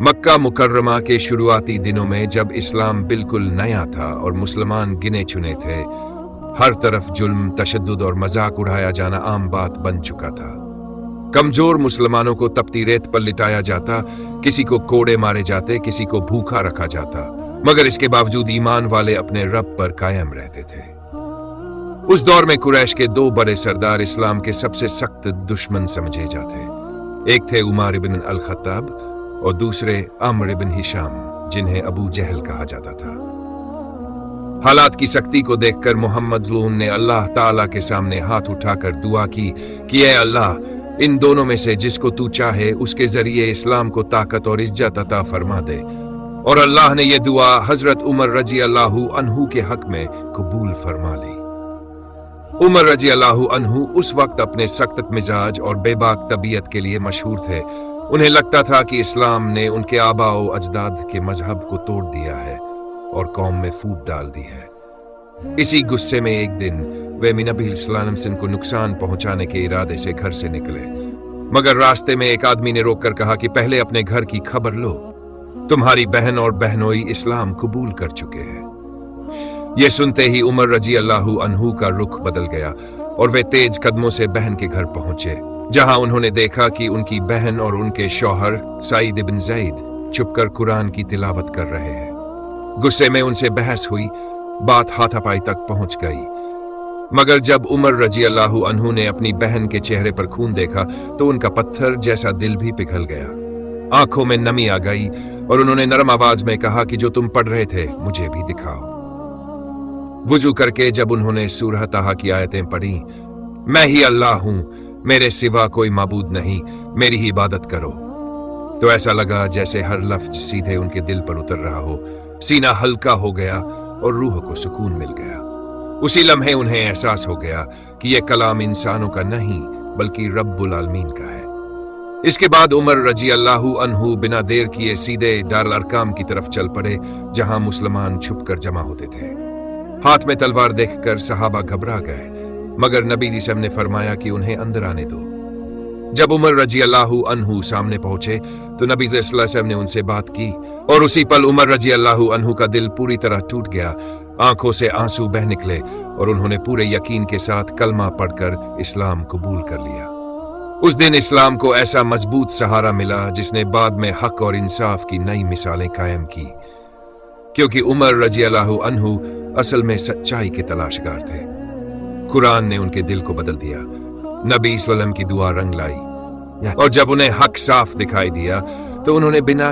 मक्का मुकर्रमा के शुरुआती दिनों में जब इस्लाम बिल्कुल नया था और मुसलमान गिने चुने थे, हर तरफ जुल्म, तशद्दुद और मजाक उड़ाया जाना आम बात बन चुका था। कमजोर मुसलमानों को तपती रेत पर लिटाया जाता, किसी को कोड़े मारे जाते, किसी को भूखा रखा जाता, मगर इसके बावजूद ईमान वाले अपने रब पर कायम रहते थे। उस दौर में कुरैश के दो बड़े सरदार इस्लाम के सबसे सख्त दुश्मन समझे जाते। एक थे उमर इब्न अल खत्ताब और दूसरे अम्र इब्न हिशाम, जिन्हें अबू जहल कहा जाता था। हालात की सख्ती को देखकर मोहम्मद ने अल्लाह ताला के सामने हाथ उठाकर दुआ की कि ऐ अल्लाह, इन दोनों में से जिसको तू चाहे उसके जरिए इस्लाम को ताकत और इज्जत अता फरमा दे। और अल्लाह ने यह दुआ हजरत उमर रजी अल्लाहु अन्हु के हक में कबूल फरमा ली। उमर रजी अल्लाहु अन्हु उस वक्त अपने सख्त मिजाज और बेबाक तबीयत के लिए मशहूर थे। उन्हें लगता था कि इस्लाम ने उनके आबा व अजदाद के मजहब को तोड़ दिया है और कौम में फूट डाल दी है। इसी गुस्से में एक दिन वे नबी सल्लल्लाहु अलैहि वसल्लम को नुकसान पहुंचाने के इरादे से घर से निकले, मगर रास्ते में एक आदमी ने रोककर कहा कि पहले अपने घर की खबर लो, तुम्हारी बहन और बहनोई इस्लाम कबूल कर चुके हैं। यह सुनते ही उमर रजी अल्लाहु अन्हु का रुख बदल गया और वे तेज कदमों से बहन के घर पहुंचे, जहां उन्होंने देखा कि उनकी बहन और उनके शौहर सईद इब्न ज़ैद छुपकर कुरान की तिलावत कर रहे हैं। गुस्से में उनसे बहस हुई, बात हाथापाई तक पहुंच गई, मगर जब उमर रजी अल्लाहु अन्हु ने अपनी बहन के चेहरे पर खून देखा तो उनका पत्थर जैसा दिल भी पिघल गया। आंखों में नमी आ गई और उन्होंने नरम आवाज में कहा कि जो तुम पढ़ रहे थे मुझे भी दिखाओ। वुजू करके जब उन्होंने सूरह ताहा की आयतें पढ़ी, मैं ही अल्लाह हूं, मेरे सिवा कोई माबूद नहीं, मेरी ही इबादत करो, तो ऐसा लगा जैसे हर लफ्ज सीधे उनके दिल पर उतर रहा हो। सीना हल्का हो गया और रूह को सुकून मिल गया। उसी लम्हे उन्हें एहसास हो गया कि यह कलाम इंसानों का नहीं बल्कि रब्बुल आलमीन का है। इसके बाद उमर रजी अल्लाहु अन्हु बिना देर किए सीधे दारुल अरकाम की तरफ चल पड़े, जहां मुसलमान छुपकर जमा होते थे। हाथ में तलवार देखकर सहाबा घबरा गए, मगर नबी सल्लल्लाहु ने फरमाया कि उन्हें अंदर आने दो। जब उमर रजी अल्लाहु अन्हु सामने पहुंचे तो नबी सल्लल्लाहु ने उनसे बात की और उसी पल उमर रजी अल्लाहु अन्हु का दिल पूरी तरह टूट गया। आंखों से आंसू बह निकले और उन्होंने पूरे यकीन के साथ कलमा पढ़कर इस्लाम कबूल कर लिया। उस दिन इस्लाम को ऐसा मजबूत सहारा मिला जिसने बाद में हक और इंसाफ की नई मिसालें कायम की, क्योंकि उमर रजी अल्लाहु अन्हु असल में सच्चाई के तलाशगार थे। कुरान ने उनके दिल को बदल दिया, नबी सल्लल्लाहु अलैहि वसल्लम की दुआ रंग लाई, और जब उन्हें हक साफ दिखाई दिया तो उन्होंने बिना